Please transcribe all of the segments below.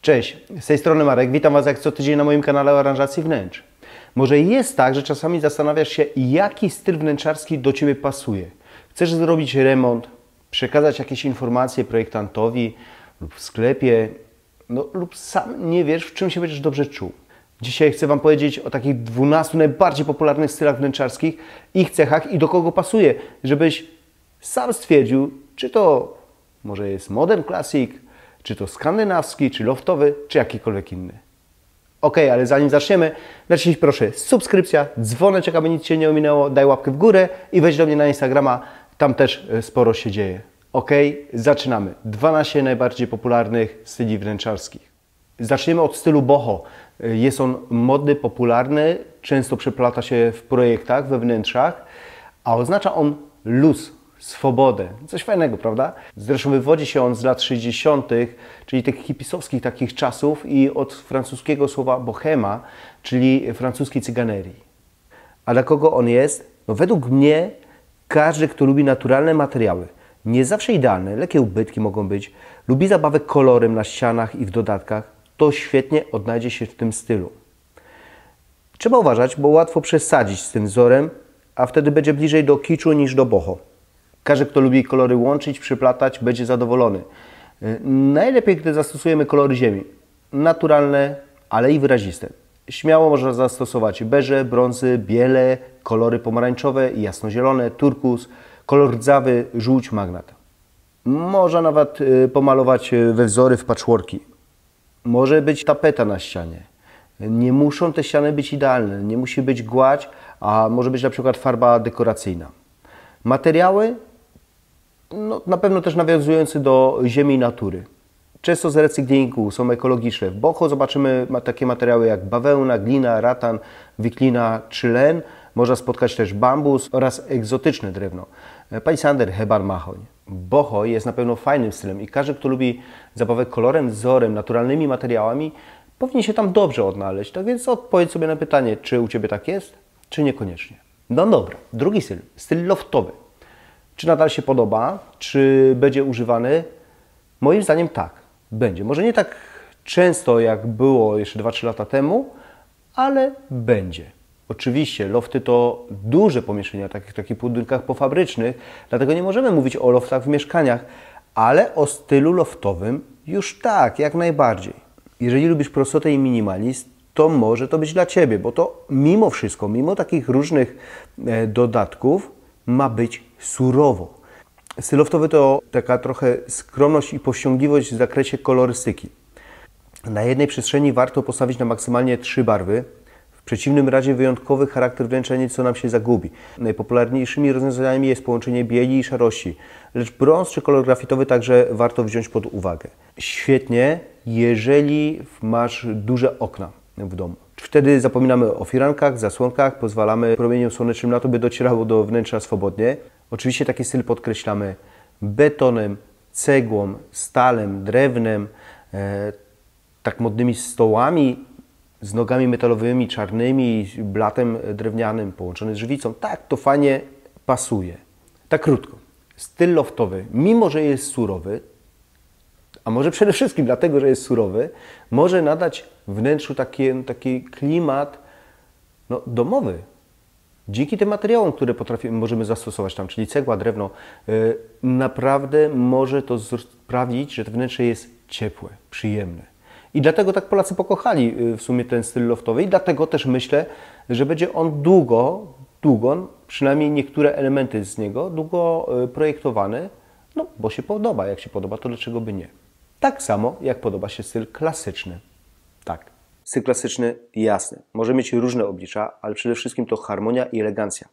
Cześć, z tej strony Marek, witam Was jak co tydzień na moim kanale o aranżacji wnętrz. Może jest tak, że czasami zastanawiasz się, jaki styl wnętrzarski do Ciebie pasuje. Chcesz zrobić remont, przekazać jakieś informacje projektantowi lub w sklepie, lub sam nie wiesz, w czym się będziesz dobrze czuł. Dzisiaj chcę Wam powiedzieć o takich 12 najbardziej popularnych stylach wnętrzarskich, ich cechach i do kogo pasuje, żebyś sam stwierdził, czy to może jest modern classic, czy to skandynawski, czy loftowy, czy jakikolwiek inny. Ok, ale zanim zaczniemy, naciśnij proszę subskrypcja, dzwoneczek, aby nic Cię nie ominęło, daj łapkę w górę i wejdź do mnie na Instagrama, tam też sporo się dzieje. Ok, zaczynamy. 12 najbardziej popularnych styli wnętrzarskich. Zaczniemy od stylu boho. Jest on modny, popularny, często przeplata się w projektach, we wnętrzach, a oznacza on luz, swobodę. Coś fajnego, prawda? Zresztą wywodzi się on z lat 60., czyli tych hipisowskich takich czasów i od francuskiego słowa bohema, czyli francuskiej cyganerii. A dla kogo on jest? Według mnie każdy, kto lubi naturalne materiały, nie zawsze idealne, lekkie ubytki mogą być, lubi zabawę kolorem na ścianach i w dodatkach, to świetnie odnajdzie się w tym stylu. Trzeba uważać, bo łatwo przesadzić z tym wzorem, a wtedy będzie bliżej do kiczu niż do boho. Każdy, kto lubi kolory łączyć, przyplatać, będzie zadowolony. Najlepiej, gdy zastosujemy kolory ziemi. Naturalne, ale i wyraziste. Śmiało można zastosować beże, brązy, biele, kolory pomarańczowe i jasnozielone, turkus, kolor rdzawy, żółć, magnat. Można nawet pomalować we wzory w patchworki. Może być tapeta na ścianie. Nie muszą te ściany być idealne, nie musi być gładź, a może być na przykład farba dekoracyjna. Materiały? Na pewno też nawiązujące do ziemi i natury. Często z recyklingu, są ekologiczne. W boho zobaczymy takie materiały jak bawełna, glina, ratan, wiklina czy len. Można spotkać też bambus oraz egzotyczne drewno. Palisander, hebar, mahoń. Boho jest na pewno fajnym stylem i każdy, kto lubi zabawę kolorem, wzorem, naturalnymi materiałami, powinien się tam dobrze odnaleźć. Tak więc odpowiedz sobie na pytanie, czy u Ciebie tak jest, czy niekoniecznie. No dobra, drugi styl, styl loftowy. Czy nadal się podoba? Czy będzie używany? Moim zdaniem tak, będzie. Może nie tak często, jak było jeszcze 2-3 lata temu, ale będzie. Oczywiście lofty to duże pomieszczenia, takich budynkach pofabrycznych, dlatego nie możemy mówić o loftach w mieszkaniach, ale o stylu loftowym już tak, jak najbardziej. Jeżeli lubisz prostotę i minimalizm, to może to być dla Ciebie, bo to mimo wszystko, mimo takich różnych dodatków, ma być surowo. Styl loftowy to taka trochę skromność i powściągliwość w zakresie kolorystyki. Na jednej przestrzeni warto postawić na maksymalnie 3 barwy. W przeciwnym razie wyjątkowy charakter wnętrza nieco nam się zagubi. Najpopularniejszymi rozwiązaniami jest połączenie bieli i szarości, lecz brąz czy kolor grafitowy także warto wziąć pod uwagę. Świetnie, jeżeli masz duże okna w domu. Wtedy zapominamy o firankach, zasłonkach, pozwalamy promieniom słonecznym na to, by docierało do wnętrza swobodnie. Oczywiście taki styl podkreślamy betonem, cegłą, stalem, drewnem, tak modnymi stołami z nogami metalowymi, czarnymi, blatem drewnianym połączony z żywicą. Tak, to fajnie pasuje. Tak krótko. Styl loftowy, mimo że jest surowy, a może przede wszystkim dlatego, że jest surowy, może nadać wnętrzu taki klimat domowy. Dzięki tym materiałom, które możemy zastosować tam, czyli cegła, drewno, naprawdę może to sprawić, że to wnętrze jest ciepłe, przyjemne. I dlatego tak Polacy pokochali w sumie ten styl loftowy i dlatego też myślę, że będzie on długo, przynajmniej niektóre elementy z niego, długo projektowany, bo się podoba. Jak się podoba, to dlaczego by nie? Tak samo jak podoba się styl klasyczny. Tak, styl klasyczny jasny. Może mieć różne oblicza, ale przede wszystkim to harmonia i elegancja.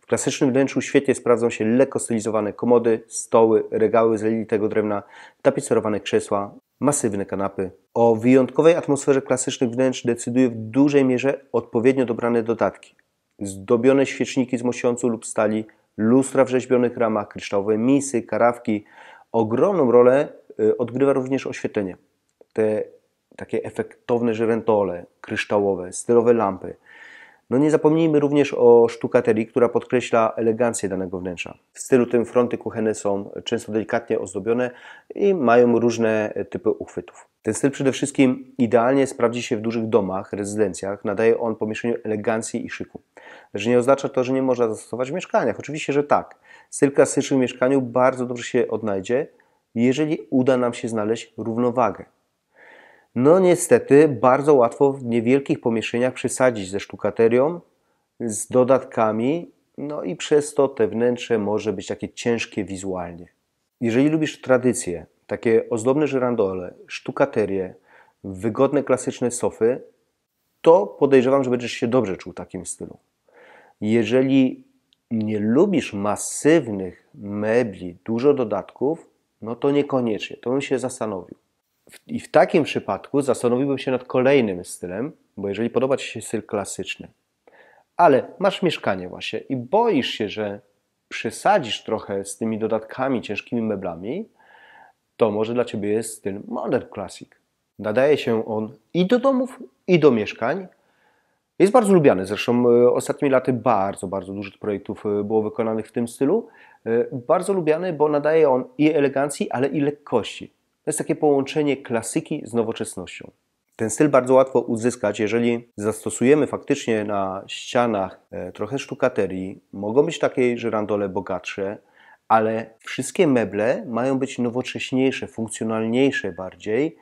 W klasycznym wnętrzu świetnie sprawdzą się lekko stylizowane komody, stoły, regały z litego drewna, tapicerowane krzesła, masywne kanapy. O wyjątkowej atmosferze klasycznych wnętrz decyduje w dużej mierze odpowiednio dobrane dodatki. Zdobione świeczniki z mosiądzu lub stali, lustra w rzeźbionych ramach, kryształowe misy, karawki. Ogromną rolę odgrywa również oświetlenie. Te takie efektowne żyrandole kryształowe, stylowe lampy. No nie zapomnijmy również o sztukaterii, która podkreśla elegancję danego wnętrza. W stylu tym fronty kuchenne są często delikatnie ozdobione i mają różne typy uchwytów. Ten styl przede wszystkim idealnie sprawdzi się w dużych domach, rezydencjach. Nadaje on pomieszczeniu elegancji i szyku. Lecz nie oznacza to, że nie można zastosować w mieszkaniach. Oczywiście, że tak. Styl klasyczny w mieszkaniu bardzo dobrze się odnajdzie, jeżeli uda nam się znaleźć równowagę. No niestety bardzo łatwo w niewielkich pomieszczeniach przesadzić ze sztukaterią, z dodatkami, no i przez to te wnętrze może być takie ciężkie wizualnie. Jeżeli lubisz tradycję, takie ozdobne żyrandole, sztukaterię, wygodne klasyczne sofy, to podejrzewam, że będziesz się dobrze czuł w takim stylu. Jeżeli nie lubisz masywnych mebli, dużo dodatków, no to niekoniecznie, to bym się zastanowił. I w takim przypadku zastanowiłbym się nad kolejnym stylem, bo jeżeli podoba Ci się styl klasyczny, ale masz mieszkanie właśnie i boisz się, że przesadzisz trochę z tymi dodatkami, ciężkimi meblami, to może dla Ciebie jest styl Modern Classic. Nadaje się on i do domów, i do mieszkań. Jest bardzo lubiany, zresztą ostatnimi laty bardzo dużo projektów było wykonanych w tym stylu. Bardzo lubiany, bo nadaje on i elegancji, ale i lekkości. To jest takie połączenie klasyki z nowoczesnością. Ten styl bardzo łatwo uzyskać, jeżeli zastosujemy faktycznie na ścianach trochę sztukaterii. Mogą być takie żyrandole bogatsze, ale wszystkie meble mają być nowocześniejsze, funkcjonalniejsze bardziej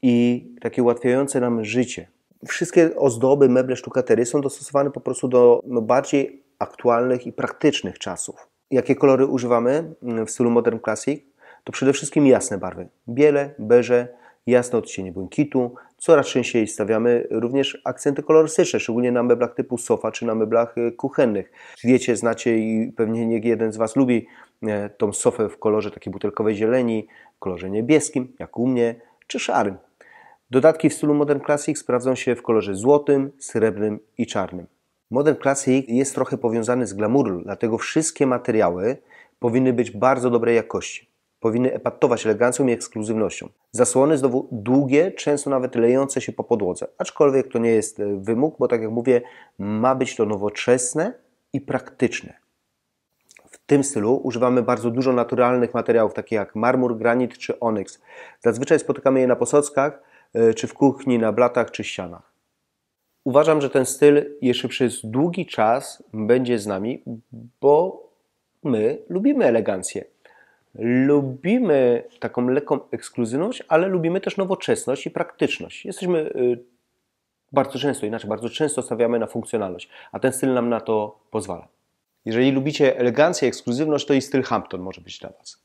i takie ułatwiające nam życie. Wszystkie ozdoby, meble, sztukaterie są dostosowane po prostu do bardziej aktualnych i praktycznych czasów. Jakie kolory używamy w stylu Modern Classic? To przede wszystkim jasne barwy. Biele, beże, jasne odcienie błękitu. Coraz częściej stawiamy również akcenty kolorystyczne, szczególnie na meblach typu sofa czy na meblach kuchennych. Wiecie, znacie i pewnie nie jeden z Was lubi tą sofę w kolorze takiej butelkowej zieleni, w kolorze niebieskim, jak u mnie, czy szarym. Dodatki w stylu Modern Classic sprawdzą się w kolorze złotym, srebrnym i czarnym. Modern Classic jest trochę powiązany z glamour, dlatego wszystkie materiały powinny być bardzo dobrej jakości. Powinny epatować elegancją i ekskluzywnością. Zasłony znowu długie, często nawet lejące się po podłodze. Aczkolwiek to nie jest wymóg, bo tak jak mówię, ma być to nowoczesne i praktyczne. W tym stylu używamy bardzo dużo naturalnych materiałów, takich jak marmur, granit czy onyks. Zazwyczaj spotykamy je na posockach, czy w kuchni, na blatach czy ścianach. Uważam, że ten styl jeszcze przez długi czas będzie z nami, bo my lubimy elegancję. Lubimy taką lekką ekskluzywność, ale lubimy też nowoczesność i praktyczność. Jesteśmy bardzo często stawiamy na funkcjonalność, a ten styl nam na to pozwala. Jeżeli lubicie elegancję, ekskluzywność, to i styl Hampton może być dla Was.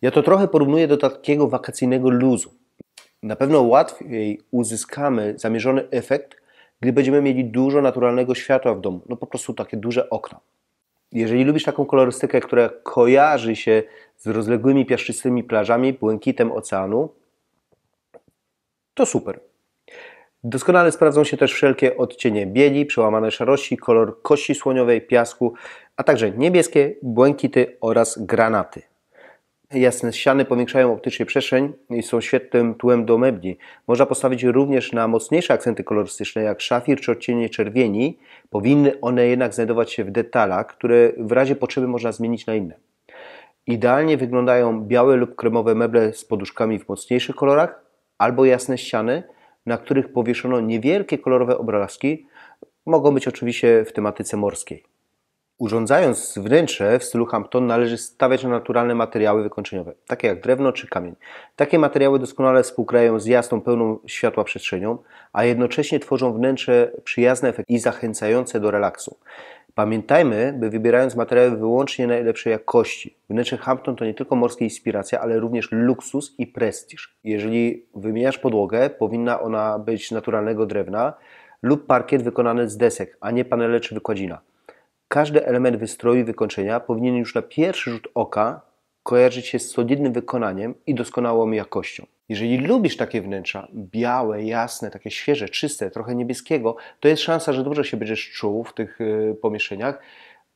Ja to trochę porównuję do takiego wakacyjnego luzu. Na pewno łatwiej uzyskamy zamierzony efekt, gdy będziemy mieli dużo naturalnego światła w domu. No po prostu takie duże okna. Jeżeli lubisz taką kolorystykę, która kojarzy się z rozległymi piaszczystymi plażami, błękitem oceanu, to super. Doskonale sprawdzą się też wszelkie odcienie bieli, przełamane szarości, kolor kości słoniowej, piasku, a także niebieskie, błękity oraz granaty. Jasne ściany powiększają optycznie przestrzeń i są świetnym tłem do mebli. Można postawić również na mocniejsze akcenty kolorystyczne jak szafir czy odcienie czerwieni. Powinny one jednak znajdować się w detalach, które w razie potrzeby można zmienić na inne. Idealnie wyglądają białe lub kremowe meble z poduszkami w mocniejszych kolorach albo jasne ściany, na których powieszono niewielkie kolorowe obrazki. Mogą być oczywiście w tematyce morskiej. Urządzając wnętrze w stylu Hampton należy stawiać na naturalne materiały wykończeniowe, takie jak drewno czy kamień. Takie materiały doskonale współgrają z jasną, pełną światła przestrzenią, a jednocześnie tworzą wnętrze przyjazne i zachęcające do relaksu. Pamiętajmy, by wybierając materiały wyłącznie najlepszej jakości. Wnętrze Hampton to nie tylko morskie inspiracja, ale również luksus i prestiż. Jeżeli wymieniasz podłogę, powinna ona być naturalnego drewna lub parkiet wykonany z desek, a nie panele czy wykładzina. Każdy element wystroju i wykończenia powinien już na pierwszy rzut oka kojarzyć się z solidnym wykonaniem i doskonałą jakością. Jeżeli lubisz takie wnętrza, białe, jasne, takie świeże, czyste, trochę niebieskiego, to jest szansa, że dobrze się będziesz czuł w tych pomieszczeniach,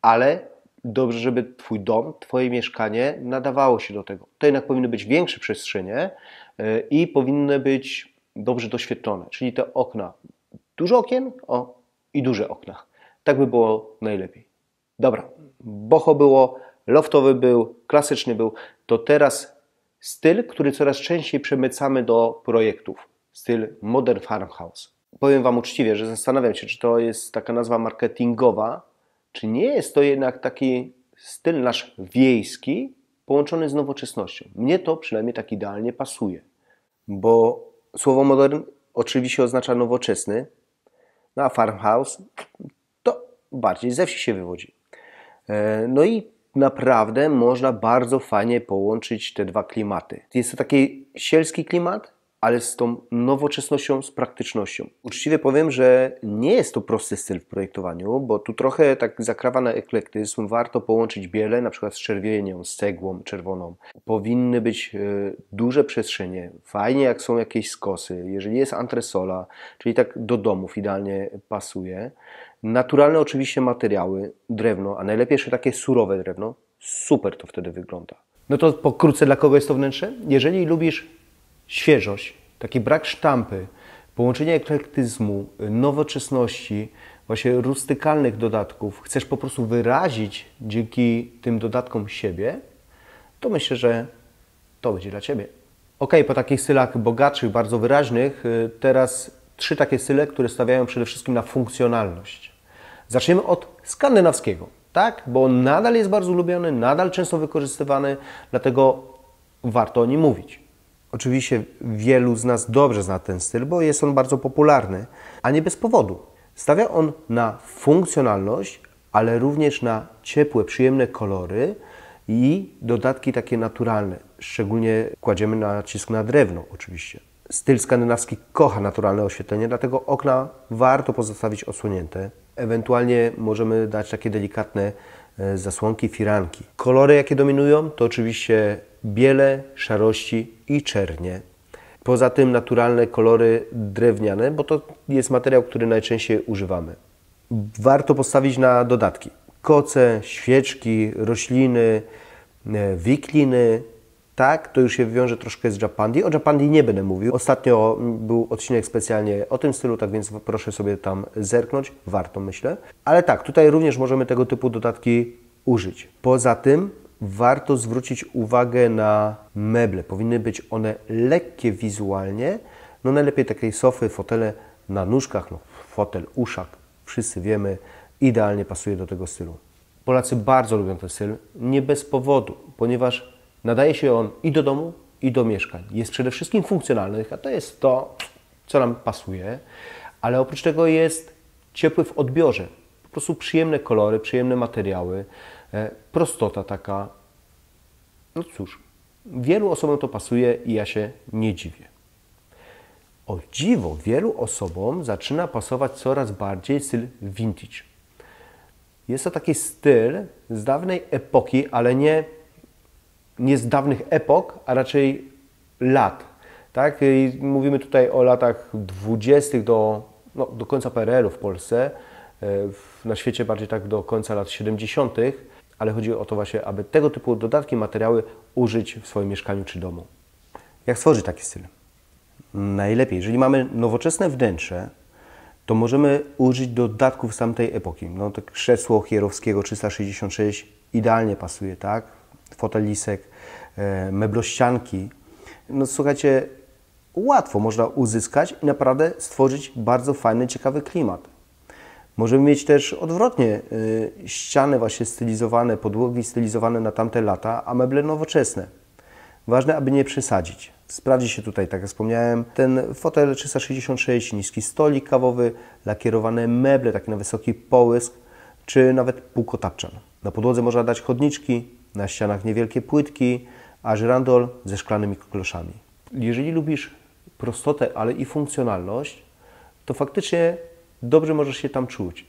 ale dobrze, żeby Twój dom, Twoje mieszkanie nadawało się do tego. To jednak powinny być większe przestrzenie i powinny być dobrze doświetlone, czyli te okna, dużo okien i duże okna. Tak by było najlepiej. Dobra, boho było, loftowy był, klasyczny był, to teraz styl, który coraz częściej przemycamy do projektów. Styl Modern Farmhouse. Powiem Wam uczciwie, że zastanawiam się, czy to jest taka nazwa marketingowa, czy nie jest to jednak taki styl nasz wiejski, połączony z nowoczesnością. Mnie to przynajmniej tak idealnie pasuje, bo słowo modern oczywiście oznacza nowoczesny, no a farmhouse to bardziej ze wsi się wywodzi. No i naprawdę można bardzo fajnie połączyć te dwa klimaty. Jest to taki sielski klimat, ale z tą nowoczesnością, z praktycznością. Uczciwie powiem, że nie jest to prosty styl w projektowaniu, bo tu trochę tak zakrawa na eklektyzm. Warto połączyć biele, na przykład z czerwienią, z cegłą czerwoną. Powinny być duże przestrzenie. Fajnie jak są jakieś skosy. Jeżeli jest antresola, czyli tak do domów idealnie pasuje. Naturalne oczywiście materiały, drewno, a najlepiej jeszcze takie surowe drewno. Super to wtedy wygląda. No to pokrótce, dla kogo jest to wnętrze? Jeżeli lubisz świeżość, taki brak sztampy, połączenie eklektyzmu, nowoczesności, właśnie rustykalnych dodatków, chcesz po prostu wyrazić dzięki tym dodatkom siebie, to myślę, że to będzie dla Ciebie. Ok, po takich stylach bogatszych, bardzo wyraźnych, teraz 3 takie style, które stawiają przede wszystkim na funkcjonalność. Zaczniemy od skandynawskiego, tak? Bo on nadal jest bardzo lubiony, nadal często wykorzystywany, dlatego warto o nim mówić. Oczywiście wielu z nas dobrze zna ten styl, bo jest on bardzo popularny, a nie bez powodu. Stawia on na funkcjonalność, ale również na ciepłe, przyjemne kolory i dodatki takie naturalne. Szczególnie kładziemy nacisk na drewno oczywiście. Styl skandynawski kocha naturalne oświetlenie, dlatego okna warto pozostawić odsłonięte. Ewentualnie możemy dać takie delikatne zasłonki, firanki. Kolory jakie dominują to oczywiście biele, szarości i czernie. Poza tym naturalne kolory drewniane, bo to jest materiał, który najczęściej używamy. Warto postawić na dodatki. Koce, świeczki, rośliny, wikliny. Tak, to już się wiąże troszkę z Japandi. O Japandi nie będę mówił. Ostatnio był odcinek specjalnie o tym stylu, tak więc proszę sobie tam zerknąć. Warto, myślę. Ale tak, tutaj również możemy tego typu dodatki użyć. Poza tym warto zwrócić uwagę na meble. Powinny być one lekkie wizualnie. No najlepiej takiej sofy, fotele na nóżkach, no fotel, uszak. Wszyscy wiemy, idealnie pasuje do tego stylu. Polacy bardzo lubią ten styl, nie bez powodu, ponieważ nadaje się on i do domu, i do mieszkań. Jest przede wszystkim funkcjonalny, a to jest to, co nam pasuje, ale oprócz tego jest ciepły w odbiorze. Po prostu przyjemne kolory, przyjemne materiały, prostota taka. No cóż, wielu osobom to pasuje i ja się nie dziwię. O dziwo, wielu osobom zaczyna pasować coraz bardziej styl vintage. Jest to taki styl z dawnej epoki, ale nie z dawnych epok, a raczej lat. Tak? I mówimy tutaj o latach 20. do końca PRL-u w Polsce, na świecie bardziej tak do końca lat 70., ale chodzi o to właśnie, aby tego typu dodatki, materiały użyć w swoim mieszkaniu czy domu. Jak stworzyć taki styl? Najlepiej, jeżeli mamy nowoczesne wnętrze, to możemy użyć dodatków z tamtej epoki. No to krzesło Chierowskiego 366 idealnie pasuje, tak? Fotelisek, meblościanki. No słuchajcie, łatwo można uzyskać i naprawdę stworzyć bardzo fajny, ciekawy klimat. Możemy mieć też odwrotnie, ściany właśnie stylizowane, podłogi stylizowane na tamte lata, a meble nowoczesne. Ważne, aby nie przesadzić. Sprawdzi się tutaj, tak jak wspomniałem, ten fotel 366, niski stolik kawowy, lakierowane meble, takie na wysoki połysk, czy nawet półkotapczan. Na podłodze można dać chodniczki, na ścianach niewielkie płytki, a żyrandol ze szklanymi kloszami. Jeżeli lubisz prostotę, ale i funkcjonalność, to faktycznie dobrze możesz się tam czuć.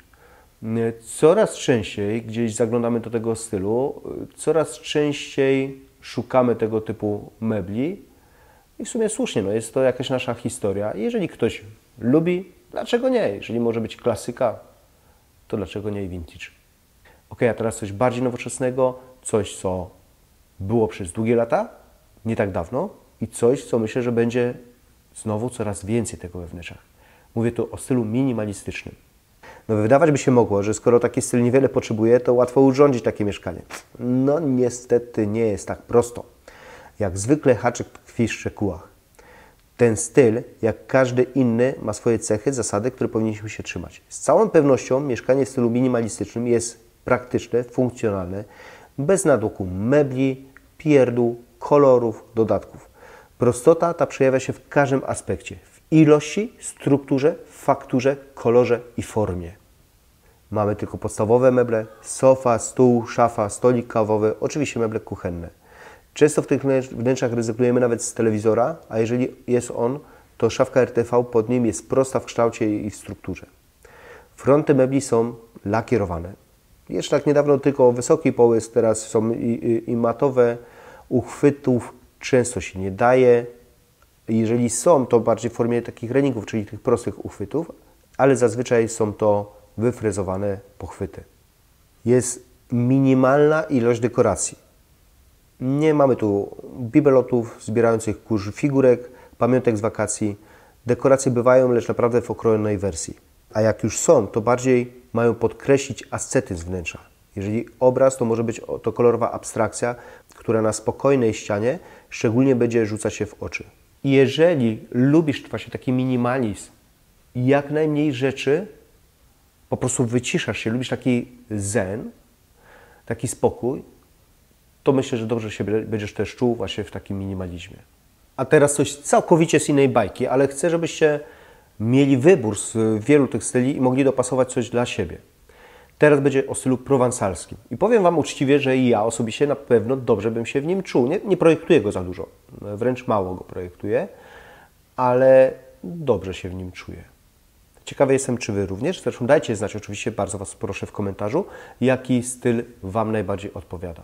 Coraz częściej gdzieś zaglądamy do tego stylu, coraz częściej szukamy tego typu mebli i w sumie słusznie, no jest to jakaś nasza historia. Jeżeli ktoś lubi, dlaczego nie? Jeżeli może być klasyka, to dlaczego nie i vintage? Ok, a teraz coś bardziej nowoczesnego, coś co było przez długie lata, nie tak dawno i coś, co myślę, że będzie Znowu coraz więcej tego we wnętrzach. Mówię tu o stylu minimalistycznym. No wydawać by się mogło, że skoro taki styl niewiele potrzebuje, to łatwo urządzić takie mieszkanie. No niestety nie jest tak prosto. Jak zwykle haczyk tkwi w szczegółach. Ten styl, jak każdy inny, ma swoje cechy, zasady, które powinniśmy się trzymać. Z całą pewnością mieszkanie w stylu minimalistycznym jest praktyczne, funkcjonalne, bez natłoku mebli, pierdół, kolorów, dodatków. Prostota ta przejawia się w każdym aspekcie. W ilości, strukturze, fakturze, kolorze i formie. Mamy tylko podstawowe meble, sofa, stół, szafa, stolik kawowy, oczywiście meble kuchenne. Często w tych wnętrzach rezygnujemy nawet z telewizora, a jeżeli jest on, to szafka RTV pod nim jest prosta w kształcie i w strukturze. Fronty mebli są lakierowane. Jeszcze tak niedawno tylko wysoki połysk, teraz są i matowe. Uchwytów często się nie daje. Jeżeli są, to bardziej w formie takich reningów, czyli tych prostych uchwytów, ale zazwyczaj są to wyfrezowane pochwyty. Jest minimalna ilość dekoracji. Nie mamy tu bibelotów zbierających kurz figurek, pamiątek z wakacji. Dekoracje bywają, lecz naprawdę w okrojonej wersji. A jak już są, to bardziej mają podkreślić ascetyzm wnętrza. Jeżeli obraz, to może być to kolorowa abstrakcja, która na spokojnej ścianie szczególnie będzie rzucać się w oczy. Jeżeli lubisz właśnie taki minimalizm, jak najmniej rzeczy, po prostu wyciszasz się, lubisz taki zen, taki spokój, to myślę, że dobrze się będziesz też czuł właśnie w takim minimalizmie. A teraz coś całkowicie z innej bajki, ale chcę, żebyście mieli wybór z wielu tych styli i mogli dopasować coś dla siebie. Teraz będzie o stylu prowansalskim. I powiem Wam uczciwie, że ja osobiście na pewno dobrze bym się w nim czuł. Nie projektuję go za dużo, wręcz mało go projektuję, ale dobrze się w nim czuję. Ciekawy jestem, czy Wy również. Zresztą dajcie znać, oczywiście, bardzo Was proszę w komentarzu, jaki styl Wam najbardziej odpowiada.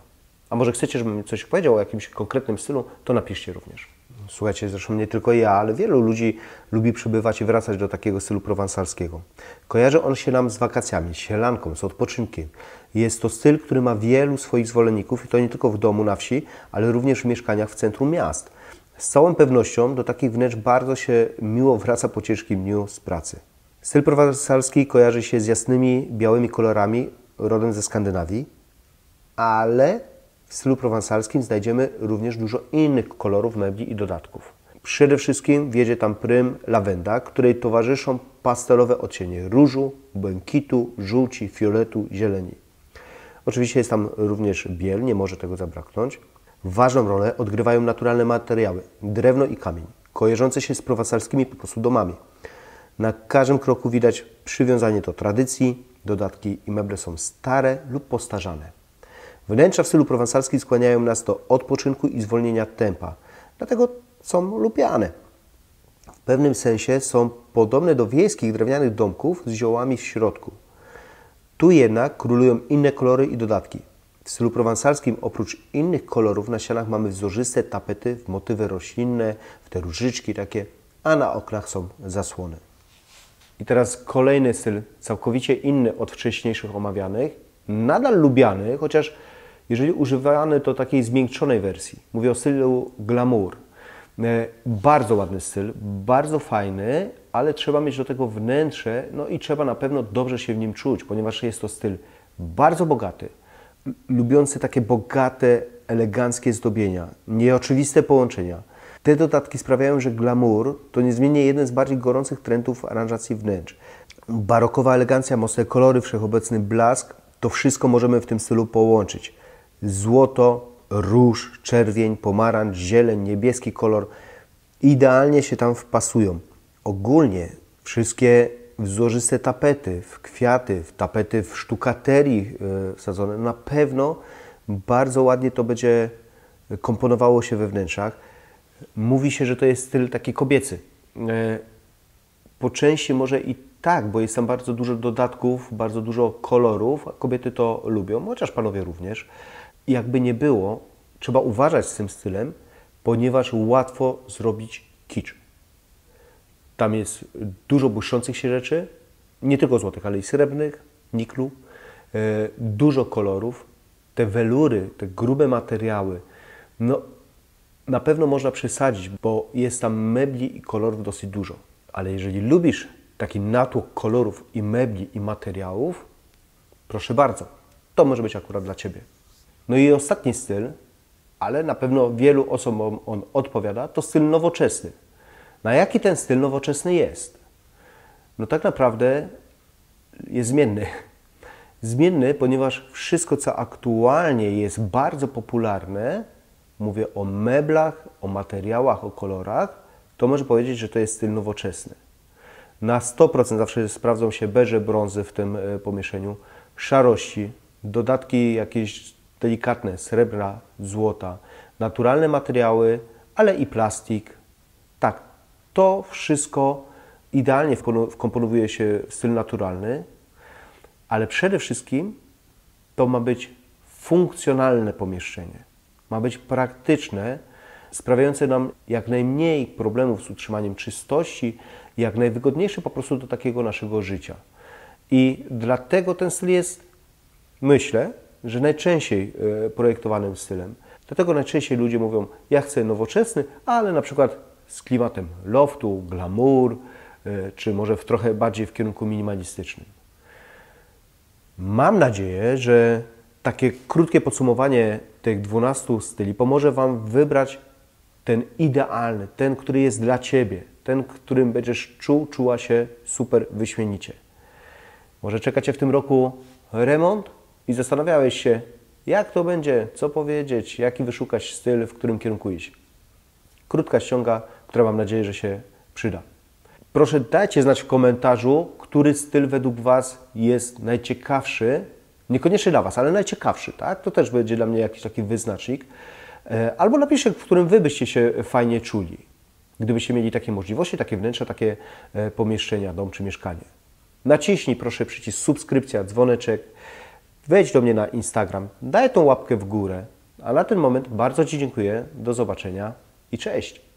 A może chcecie, żebym coś powiedział o jakimś konkretnym stylu, to napiszcie również. Słuchajcie, zresztą nie tylko ja, ale wielu ludzi lubi przybywać i wracać do takiego stylu prowansalskiego. Kojarzy on się nam z wakacjami, z sielanką, z odpoczynkiem. Jest to styl, który ma wielu swoich zwolenników i to nie tylko w domu na wsi, ale również w mieszkaniach w centrum miast. Z całą pewnością do takich wnętrz bardzo się miło wraca po ciężkim dniu z pracy. Styl prowansalski kojarzy się z jasnymi, białymi kolorami rodem ze Skandynawii, ale w stylu prowansalskim znajdziemy również dużo innych kolorów, mebli i dodatków. Przede wszystkim wiedzie tam prym lawenda, której towarzyszą pastelowe odcienie różu, błękitu, żółci, fioletu, zieleni. Oczywiście jest tam również biel, nie może tego zabraknąć. Ważną rolę odgrywają naturalne materiały, drewno i kamień, kojarzące się z prowansalskimi po prostu domami. Na każdym kroku widać przywiązanie do tradycji, dodatki i meble są stare lub postarzane. Wnętrza w stylu prowansalskim skłaniają nas do odpoczynku i zwolnienia tempa, dlatego są lubiane. W pewnym sensie są podobne do wiejskich drewnianych domków z ziołami w środku. Tu jednak królują inne kolory i dodatki. W stylu prowansalskim oprócz innych kolorów na ścianach mamy wzorzyste tapety w motywy roślinne, w te różyczki takie, a na oknach są zasłony. I teraz kolejny styl, całkowicie inny od wcześniejszych omawianych, nadal lubiany, chociaż jeżeli używany to takiej zmiękczonej wersji. Mówię o stylu glamour. Bardzo ładny styl, bardzo fajny, ale trzeba mieć do tego wnętrze, no i trzeba na pewno dobrze się w nim czuć, ponieważ jest to styl bardzo bogaty, lubiący takie bogate, eleganckie zdobienia, nieoczywiste połączenia. Te dodatki sprawiają, że glamour to niezmiennie jeden z bardziej gorących trendów aranżacji wnętrz. Barokowa elegancja, mocne kolory, wszechobecny blask, to wszystko możemy w tym stylu połączyć. Złoto, róż, czerwień, pomarańcz, zieleń, niebieski kolor idealnie się tam wpasują. Ogólnie wszystkie wzorzyste tapety, w kwiaty, w tapety w sztukaterii wsadzone, na pewno bardzo ładnie to będzie komponowało się we wnętrzach. Mówi się, że to jest styl taki kobiecy. Po części może i tak, bo jest tam bardzo dużo dodatków, bardzo dużo kolorów, a kobiety to lubią, chociaż panowie również. I jakby nie było, trzeba uważać z tym stylem, ponieważ łatwo zrobić kicz. Tam jest dużo błyszczących się rzeczy, nie tylko złotych, ale i srebrnych, niklu, dużo kolorów, te welury, te grube materiały, no Na pewno można przesadzić, bo jest tam mebli i kolorów dosyć dużo. Ale jeżeli lubisz taki natłok kolorów i mebli i materiałów, proszę bardzo, to może być akurat dla Ciebie. No i ostatni styl, ale na pewno wielu osobom on odpowiada, to styl nowoczesny. Na jaki ten styl nowoczesny jest? No tak naprawdę jest zmienny. Zmienny, ponieważ wszystko, co aktualnie jest bardzo popularne, mówię o meblach, o materiałach, o kolorach, to może powiedzieć, że to jest styl nowoczesny. Na 100% zawsze sprawdzą się beże, brązy w tym pomieszczeniu, szarości, dodatki jakieś delikatne, srebra, złota, naturalne materiały, ale i plastik. Tak, to wszystko idealnie wkomponowuje się w styl naturalny, ale przede wszystkim to ma być funkcjonalne pomieszczenie. Ma być praktyczne, sprawiające nam jak najmniej problemów z utrzymaniem czystości, jak najwygodniejsze po prostu do takiego naszego życia. I dlatego ten styl jest, myślę, że najczęściej projektowanym stylem. Dlatego najczęściej ludzie mówią, ja chcę nowoczesny, ale na przykład z klimatem loftu, glamour, czy może trochę bardziej w kierunku minimalistycznym. Mam nadzieję, że takie krótkie podsumowanie tych 12 styli pomoże Wam wybrać ten idealny, ten, który jest dla Ciebie, ten, którym będziesz czuła się super wyśmienicie. Może czeka Cię w tym roku remont i zastanawiałeś się, jak to będzie, co powiedzieć, jaki wyszukać styl, w którym kierunku iść. Krótka ściąga, która mam nadzieję, że się przyda. Proszę dajcie znać w komentarzu, który styl według Was jest najciekawszy, niekoniecznie dla Was, ale najciekawszy, tak? To też będzie dla mnie jakiś taki wyznacznik. Albo napiszcie, w którym Wy byście się fajnie czuli, gdybyście mieli takie możliwości, takie wnętrza, takie pomieszczenia, dom czy mieszkanie. Naciśnij proszę przycisk subskrypcja, dzwoneczek, wejdź do mnie na Instagram, daj tą łapkę w górę, a na ten moment bardzo Ci dziękuję, do zobaczenia i cześć!